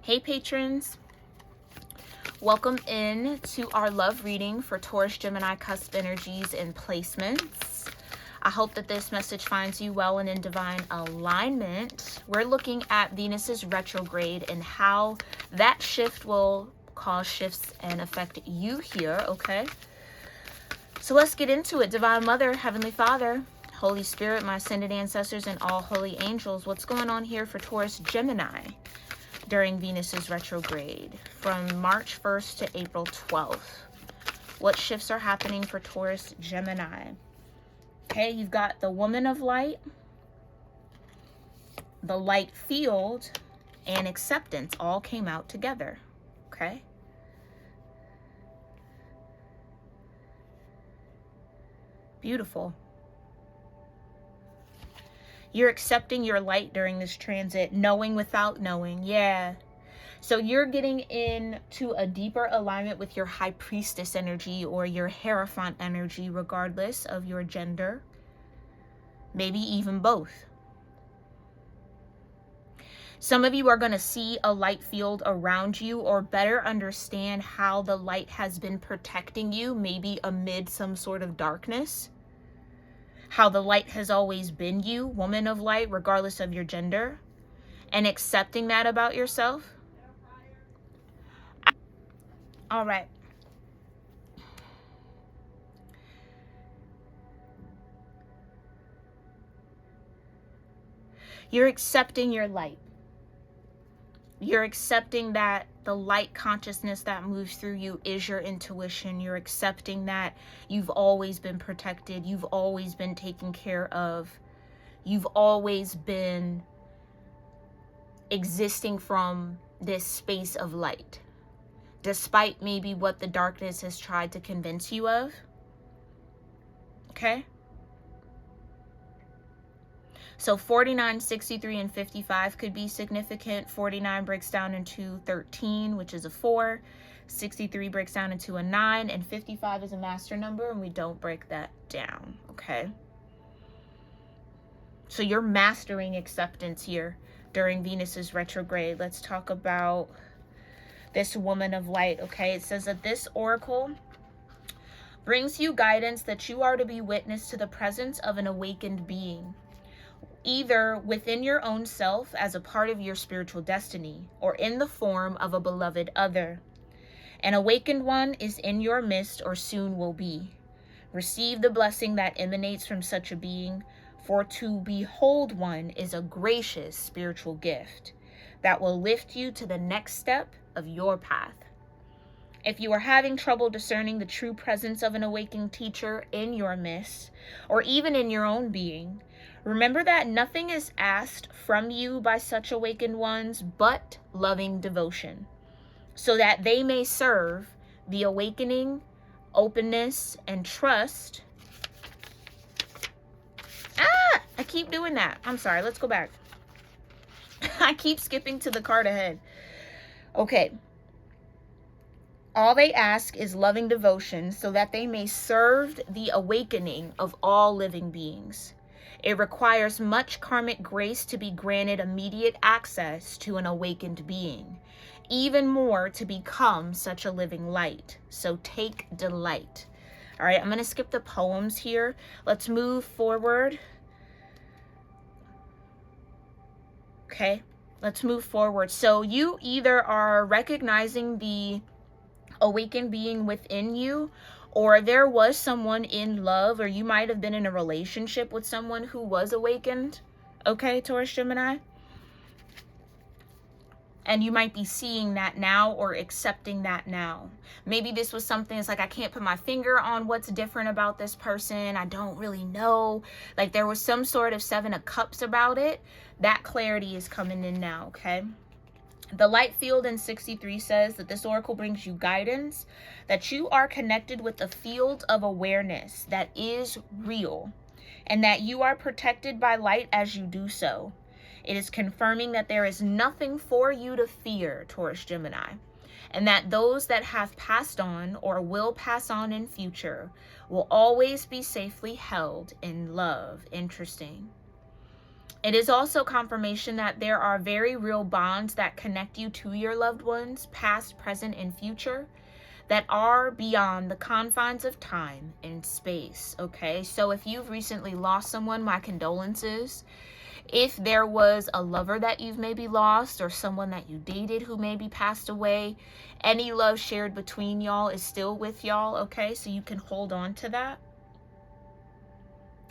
Hey patrons, welcome in to our love reading for Taurus, Gemini, cusp energies and placements. I hope that this message finds you well and in divine alignment. We're looking at Venus's retrograde and how that shift will cause shifts and affect you here, okay? So let's get into it. Divine Mother, Heavenly Father, Holy Spirit, my ascended ancestors, and all holy angels, what's going on here for Taurus, Gemini during Venus's retrograde from March 1st to April 12th? What shifts are happening for Taurus, Gemini? Okay, you've got the woman of light, the light field, and acceptance all came out together, okay? Beautiful. You're accepting your light during this transit, knowing without knowing. Yeah. So you're getting into a deeper alignment with your high priestess energy or your Hierophant energy, regardless of your gender. Maybe even both. Some of you are going to see a light field around you or better understand how the light has been protecting you, maybe amid some sort of darkness. How the light has always been you, woman of light, regardless of your gender, and accepting that about yourself. All right. You're accepting your light. You're accepting that the light consciousness that moves through you is your intuition. You're accepting that you've always been protected. You've always been taken care of. You've always been existing from this space of light, despite maybe what the darkness has tried to convince you of. Okay? So 49, 63, and 55 could be significant. 49 breaks down into 13, which is a 4. 63 breaks down into a 9. And 55 is a master number, and we don't break that down, okay? So you're mastering acceptance here during Venus's retrograde. Let's talk about this woman of light, okay? It says that this oracle brings you guidance that you are to be witness to the presence of an awakened being, either within your own self as a part of your spiritual destiny or in the form of a beloved other. An awakened one is in your midst or soon will be. Receive the blessing that emanates from such a being, for to behold one is a gracious spiritual gift that will lift you to the next step of your path. If you are having trouble discerning the true presence of an awakened teacher in your midst or even in your own being, remember that nothing is asked from you by such awakened ones but loving devotion, so that they may serve the awakening, openness, and trust. I keep doing that. I'm sorry. Let's go back. I keep skipping to the card ahead. Okay. All they ask is loving devotion so that they may serve the awakening of all living beings. It requires much karmic grace to be granted immediate access to an awakened being, even more to become such a living light. So take delight. All right, I'm going to skip the poems here. Let's move forward. Okay, let's move forward. So you either are recognizing the awakened being within you, or there was someone in love, or you might have been in a relationship with someone who was awakened. Okay, Taurus, Gemini. And you might be seeing that now or accepting that now. Maybe this was something, it's like, I can't put my finger on what's different about this person. I don't really know. Like there was some sort of 7 of Cups about it. That clarity is coming in now, okay? The light field in 63 says that this oracle brings you guidance, that you are connected with a field of awareness that is real, and that you are protected by light as you do so. It is confirming that there is nothing for you to fear, Taurus, Gemini, and that those that have passed on or will pass on in future will always be safely held in love. Interesting. It is also confirmation that there are very real bonds that connect you to your loved ones, past, present, and future, that are beyond the confines of time and space, okay? So if you've recently lost someone, my condolences. If there was a lover that you've maybe lost, or someone that you dated who maybe passed away, any love shared between y'all is still with y'all, okay? So you can hold on to that.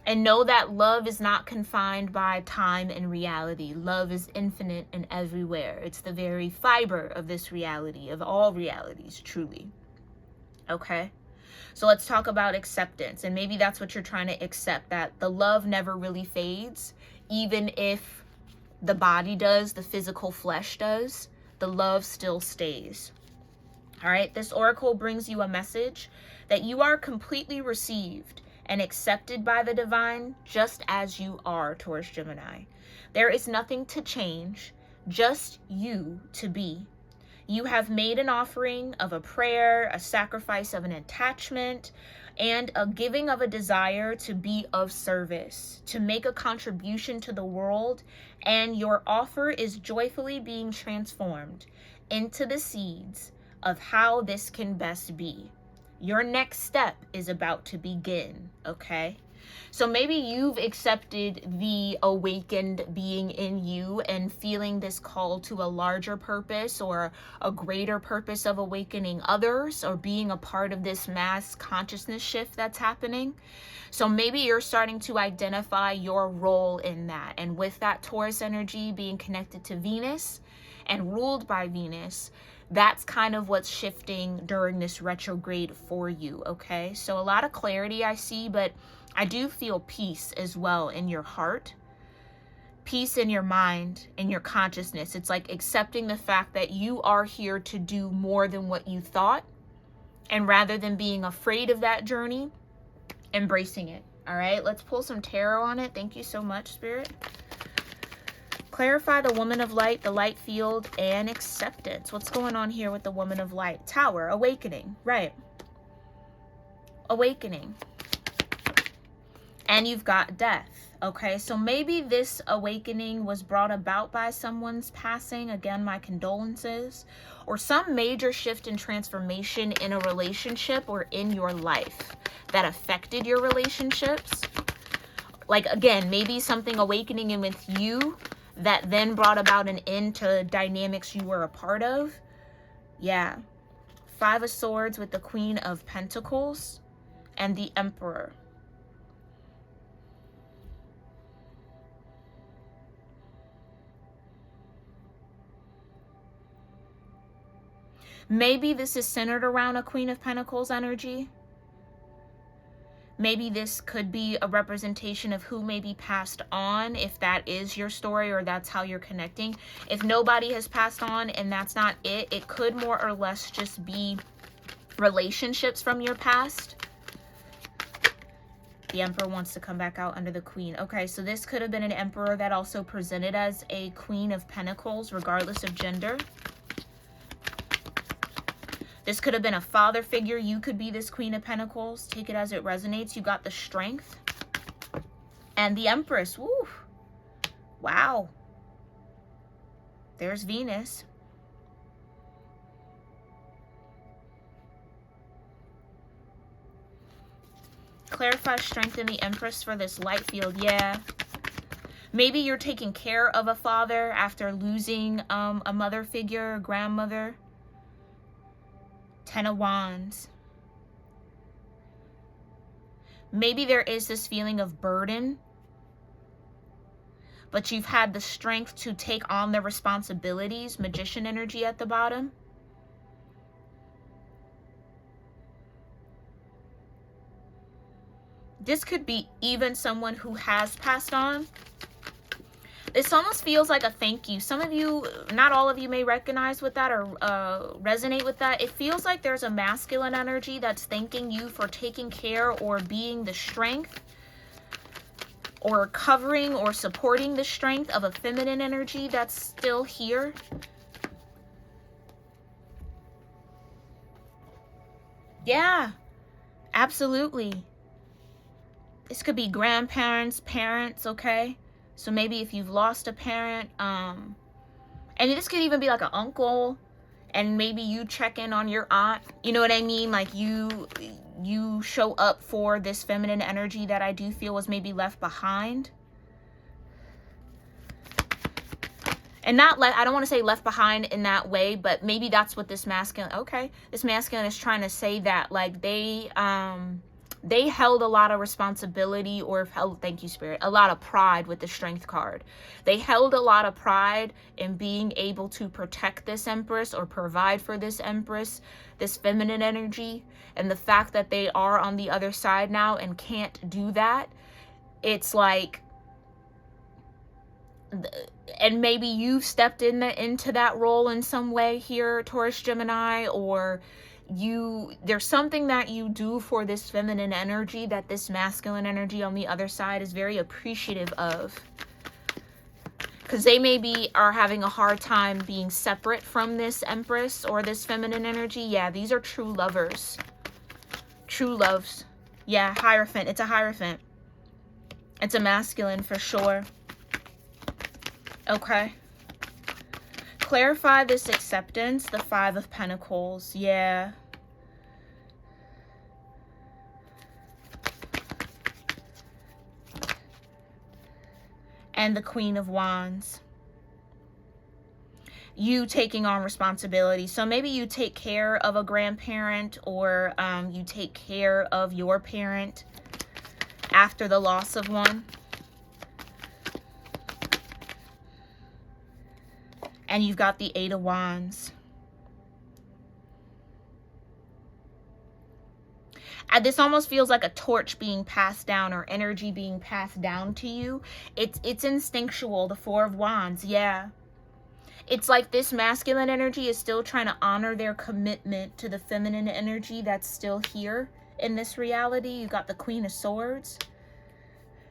And know that love is not confined by time and reality. Love is infinite and everywhere. It's the very fiber of this reality, of all realities, truly. Okay? So let's talk about acceptance. And maybe that's what you're trying to accept, that the love never really fades. Even if the body does, the physical flesh does, the love still stays. All right? This oracle brings you a message that you are completely received and accepted by the divine just as you are, Taurus Gemini. There is nothing to change, just you to be. You have made an offering of a prayer, a sacrifice of an attachment, and a giving of a desire to be of service, to make a contribution to the world, and your offer is joyfully being transformed into the seeds of how this can best be. Your next step is about to begin, okay? So maybe you've accepted the awakened being in you and feeling this call to a larger purpose or a greater purpose of awakening others, or being a part of this mass consciousness shift that's happening. So maybe you're starting to identify your role in that. And with that Taurus energy being connected to Venus and ruled by Venus, that's kind of what's shifting during this retrograde for you, okay? So a lot of clarity I see, but I do feel peace as well in your heart, peace in your mind, in your consciousness. It's like accepting the fact that you are here to do more than what you thought, and rather than being afraid of that journey, embracing it. All right, let's pull some tarot on it. Thank you so much, Spirit. Clarify the woman of light, the light field, and acceptance. What's going on here with the woman of light? Tower, awakening, right? Awakening. And you've got death, okay? So maybe this awakening was brought about by someone's passing. Again, my condolences. Or some major shift and transformation in a relationship or in your life that affected your relationships. Like, again, maybe something awakening in with you that then brought about an end to dynamics you were a part of. Yeah. 5 of Swords with the Queen of Pentacles and the Emperor. Maybe this is centered around a Queen of Pentacles energy. Maybe this could be a representation of who may be passed on, if that is your story or that's how you're connecting. If nobody has passed on and that's not it, it could more or less just be relationships from your past. The Emperor wants to come back out under the Queen. Okay, so this could have been an Emperor that also presented as a Queen of Pentacles, regardless of gender. This could have been a father figure. You could be this Queen of Pentacles. Take it as it resonates. You got the Strength. And the Empress. Woo. Wow. There's Venus. Clarify strength in the Empress for this light field. Yeah. Maybe you're taking care of a father after losing a mother figure, a grandmother. 10 of Wands. Maybe there is this feeling of burden, but you've had the strength to take on the responsibilities. Magician energy at the bottom. This could be even someone who has passed on. This almost feels like a thank you. Some of you, not all of you, may recognize with that or resonate with that. It feels like there's a masculine energy that's thanking you for taking care or being the strength or covering or supporting the strength of a feminine energy that's still here. Yeah, absolutely. This could be grandparents, parents, okay? So maybe if you've lost a parent, and this could even be like an uncle, and maybe you check in on your aunt, you know what I mean? Like you show up for this feminine energy that I do feel was maybe left behind. And I don't want to say left behind in that way, but maybe that's what this masculine, this masculine is trying to say, that like they held a lot of responsibility, or held, thank you Spirit, a lot of pride with the Strength card. They held a lot of pride in being able to protect this Empress, or provide for this Empress, this feminine energy. And the fact that they are on the other side now and can't do that, it's like, and maybe you've stepped into that role in some way here, Taurus, Gemini, or there's something that you do for this feminine energy that this masculine energy on the other side is very appreciative of. Because they maybe are having a hard time being separate from this Empress or this feminine energy. Yeah, these are true lovers. True loves. Yeah, Hierophant. It's a Hierophant. It's a masculine for sure. Okay. Clarify this acceptance. The Five of Pentacles. Yeah. And the Queen of Wands. You taking on responsibility. So maybe you take care of a grandparent, or you take care of your parent after the loss of one. And you've got the Eight of Wands. And this almost feels like a torch being passed down, or energy being passed down to you. It's instinctual, the Four of Wands, yeah. It's like this masculine energy is still trying to honor their commitment to the feminine energy that's still here in this reality. You got the Queen of Swords.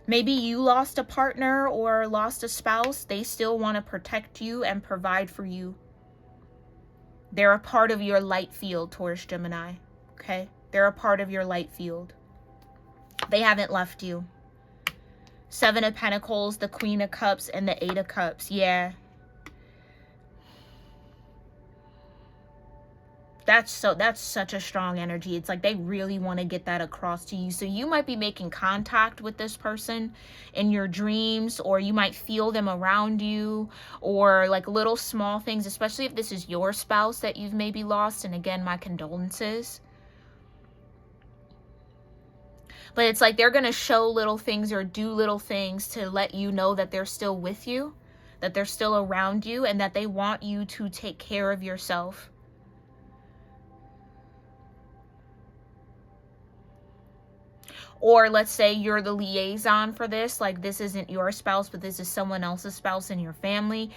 Maybe you lost a partner or lost a spouse. They still want to protect you and provide for you. They're a part of your light field, Taurus, Gemini. Okay? They're a part of your light field. They haven't left you. Seven of Pentacles, the Queen of Cups, and the Eight of Cups. Yeah. That's such a strong energy. It's like they really want to get that across to you. So you might be making contact with this person in your dreams, or you might feel them around you, or like little small things, especially if this is your spouse that you've maybe lost. And again, my condolences. But it's like they're going to show little things or do little things to let you know that they're still with you, that they're still around you, and that they want you to take care of yourself. Or let's say you're the liaison for this, like this isn't your spouse, but this is someone else's spouse in your family.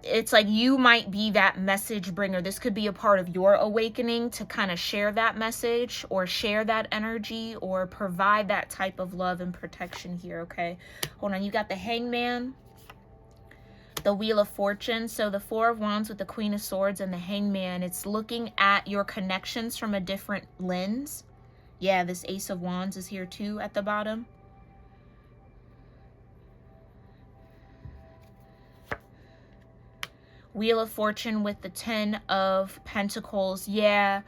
It's like you might be that message bringer. This could be a part of your awakening to kind of share that message, or share that energy, or provide that type of love and protection here, okay? Hold on, you got the Hangman, the Wheel of Fortune. So the Four of Wands with the Queen of Swords and the Hangman, it's looking at your connections from a different lens. Yeah, this Ace of Wands is here too at the bottom. Wheel of Fortune with the Ten of Pentacles. Yeah.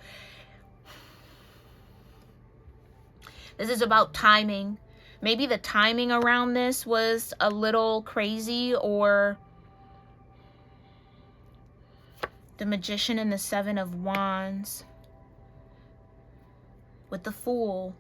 This is about timing. Maybe the timing around this was a little crazy, or the Magician and the Seven of Wands with the Fool.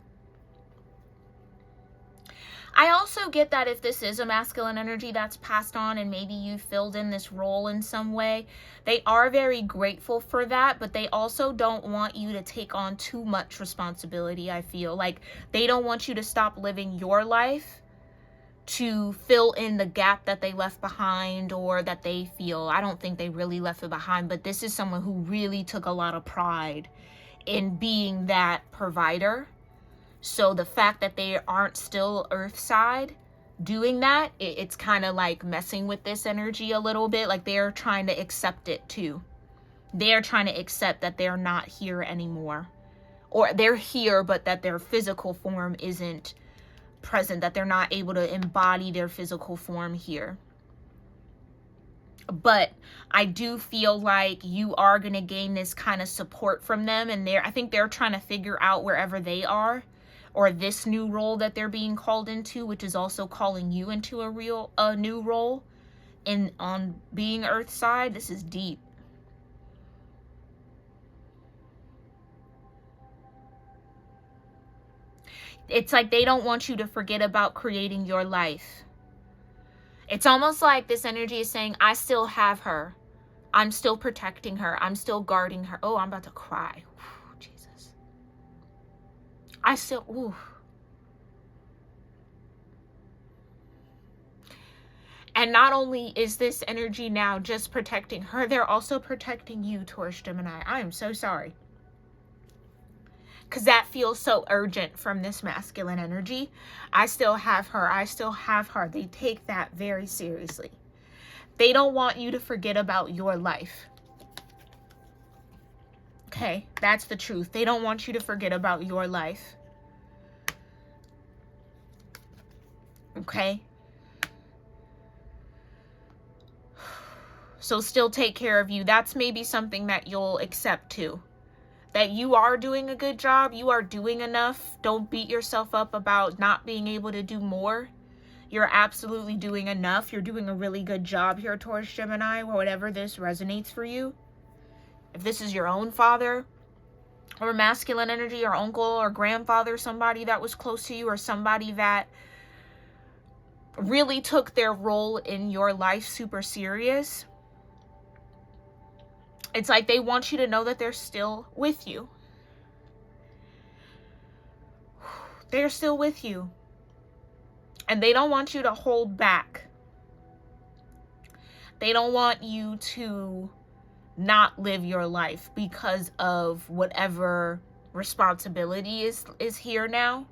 I also get that if this is a masculine energy that's passed on, and maybe you filled in this role in some way, they are very grateful for that, but they also don't want you to take on too much responsibility, I feel. Like they don't want you to stop living your life to fill in the gap that they left behind, or that they feel. I don't think they really left it behind, but this is someone who really took a lot of pride in being that provider. So the fact that they aren't still Earthside doing that, it's kind of like messing with this energy a little bit. Like they're trying to accept it too. They're trying to accept that they're not here anymore. Or they're here, but that their physical form isn't present, that they're not able to embody their physical form here. But I do feel like you are going to gain this kind of support from them. And I think they're trying to figure out wherever they are, or this new role that they're being called into, which is also calling you into a new role on being Earth side. This is deep. It's like they don't want you to forget about creating your life. It's almost like this energy is saying, I still have her. I'm still protecting her. I'm still guarding her. Oh, I'm about to cry. Whew, Jesus. Ooh. And not only is this energy now just protecting her, they're also protecting you, Taurus Gemini. I am so sorry. Because that feels so urgent from this masculine energy. I still have her. I still have her. They take that very seriously. They don't want you to forget about your life. Okay, that's the truth. They don't want you to forget about your life. Okay? So still take care of you. That's maybe something that you'll accept too. That you are doing a good job. You are doing enough. Don't beat yourself up about not being able to do more. You're absolutely doing enough. You're doing a really good job here, Taurus Gemini, or whatever this resonates for you. If this is your own father or masculine energy, or uncle or grandfather, somebody that was close to you, or somebody that really took their role in your life super serious, it's like they want you to know that they're still with you. They're still with you. And they don't want you to hold back. They don't want you to not live your life because of whatever responsibility is here now.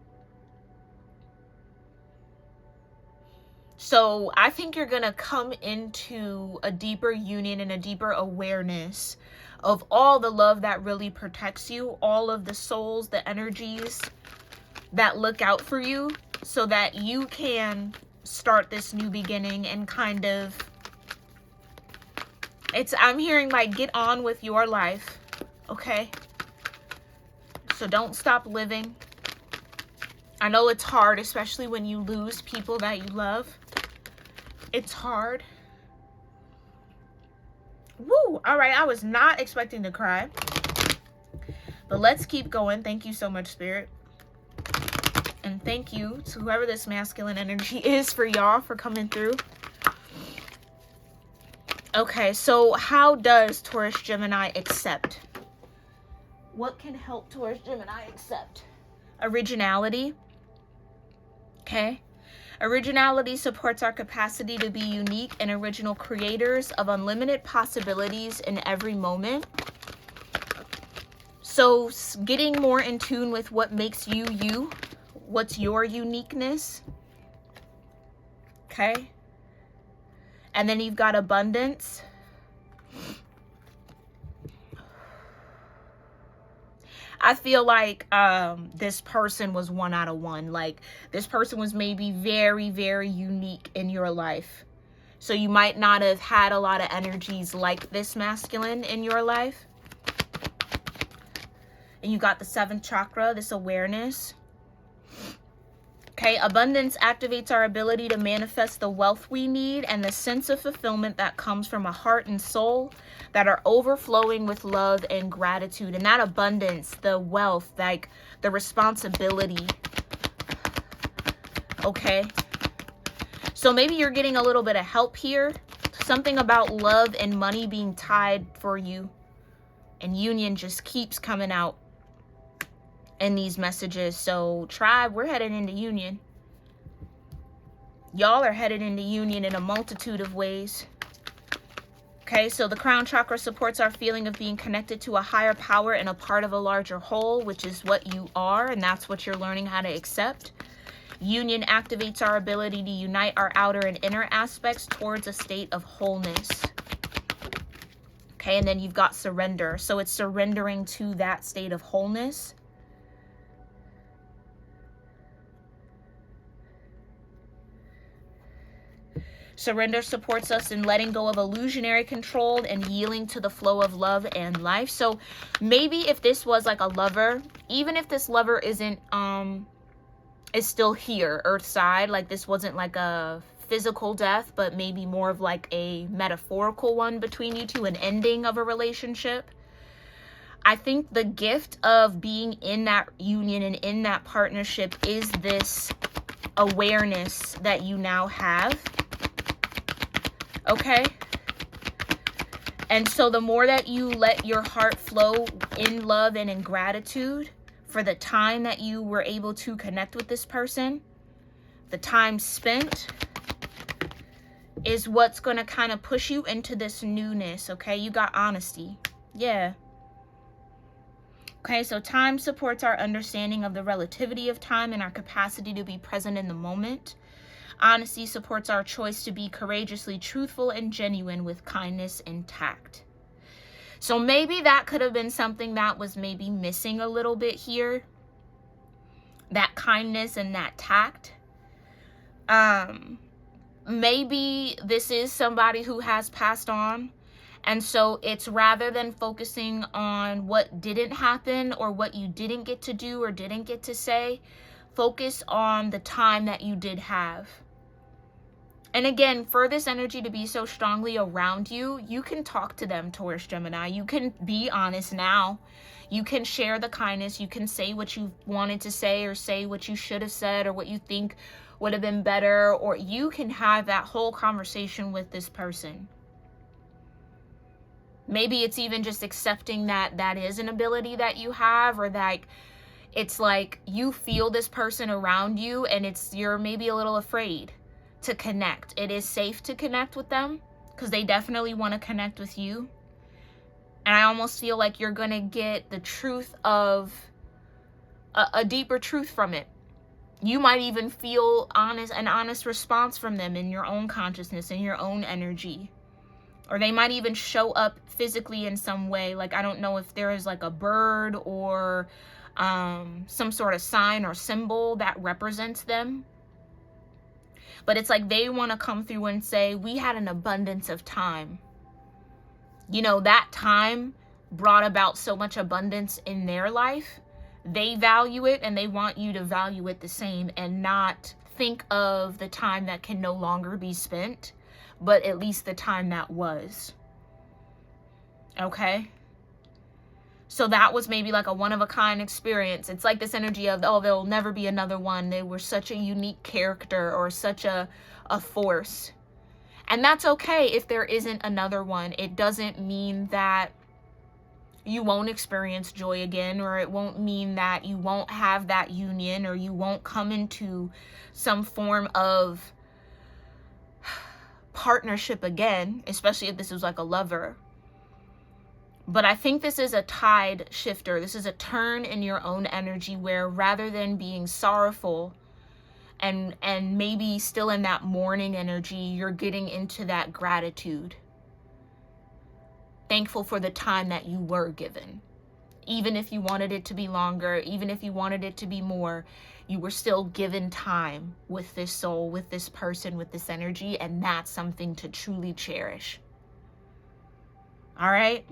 So I think you're going to come into a deeper union and a deeper awareness of all the love that really protects you, all of the souls, the energies that look out for you, so that you can start this new beginning and kind of, I'm hearing like, get on with your life, okay? So don't stop living. I know it's hard, especially when you lose people that you love. It's hard. Woo! All right, I was not expecting to cry. But let's keep going. Thank you so much, Spirit. And thank you to whoever this masculine energy is for y'all for coming through. Okay, so how does Taurus Gemini accept? What can help Taurus Gemini accept? Originality. Okay. Originality supports our capacity to be unique and original creators of unlimited possibilities in every moment. So getting more in tune with what makes you, you. What's your uniqueness? Okay. And then you've got abundance. I feel like this person was 1 out of 1. Like, this person was maybe very, very unique in your life. So you might not have had a lot of energies like this masculine in your life. And you got the 7th chakra, this awareness. Okay, abundance activates our ability to manifest the wealth we need and the sense of fulfillment that comes from a heart and soul that are overflowing with love and gratitude. And that abundance, the wealth, like the responsibility. Okay, so maybe you're getting a little bit of help here. Something about love and money being tied for you. And union just keeps coming out in these messages. So tribe, we're headed into union. Y'all are headed into union in a multitude of ways. Okay, so the crown chakra supports our feeling of being connected to a higher power and a part of a larger whole, which is what you are, and that's what you're learning how to accept. Union activates our ability to unite our outer and inner aspects towards a state of wholeness. Okay, and then you've got surrender. So it's surrendering to that state of wholeness. Surrender supports us in letting go of illusionary control and yielding to the flow of love and life. So maybe if this was like a lover, even if this lover isn't, is still here, earthside, like this wasn't like a physical death, but maybe more of like a metaphorical one between you two, an ending of a relationship. I think the gift of being in that union and in that partnership is this awareness that you now have. Okay? And so the more that you let your heart flow in love and in gratitude for the time that you were able to connect with this person, the time spent is what's going to kind of push you into this newness, okay? You got honesty. Yeah. Okay, so time supports our understanding of the relativity of time and our capacity to be present in the moment. Honesty supports our choice to be courageously truthful and genuine with kindness and tact. So maybe that could have been something that was maybe missing a little bit here. That kindness and that tact. Maybe this is somebody who has passed on. And so it's rather than focusing on what didn't happen or what you didn't get to do or didn't get to say, focus on the time that you did have. And again, for this energy to be so strongly around you, you can talk to them, Taurus, Gemini. You can be honest now. You can share the kindness. You can say what you wanted to say or say what you should have said or what you think would have been better. Or you can have that whole conversation with this person. Maybe it's even just accepting that that is an ability that you have, or that it's like you feel this person around you and you're maybe a little afraid to connect. It is safe to connect with them because they definitely want to connect with you. And I almost feel like you're going to get the truth of a deeper truth from it. You might even feel an honest response from them in your own consciousness, in your own energy. Or they might even show up physically in some way. Like, I don't know if there is like a bird or some sort of sign or symbol that represents them. But it's like they want to come through and say, we had an abundance of time. You know, that time brought about so much abundance in their life. They value it and they want you to value it the same and not think of the time that can no longer be spent, but at least the time that was. Okay? So that was maybe like a one-of-a-kind experience. It's like this energy of, oh, there'll never be another one. They were such a unique character or such a force. And that's okay if there isn't another one. It doesn't mean that you won't experience joy again, or it won't mean that you won't have that union, or you won't come into some form of partnership again, especially if this was like a lover. But I think this is a tide shifter. This is a turn in your own energy where rather than being sorrowful and maybe still in that mourning energy, you're getting into that gratitude. Thankful for the time that you were given. Even if you wanted it to be longer, even if you wanted it to be more, you were still given time with this soul, with this person, with this energy, and that's something to truly cherish. All right?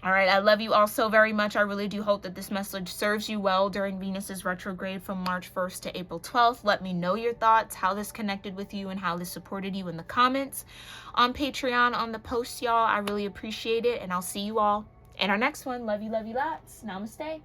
All right, I love you all so very much. I really do hope that this message serves you well during Venus's retrograde from March 1st to April 12th. Let me know your thoughts, how this connected with you, and how this supported you in the comments on Patreon, on the post, y'all. I really appreciate it, and I'll see you all in our next one. Love you lots. Namaste.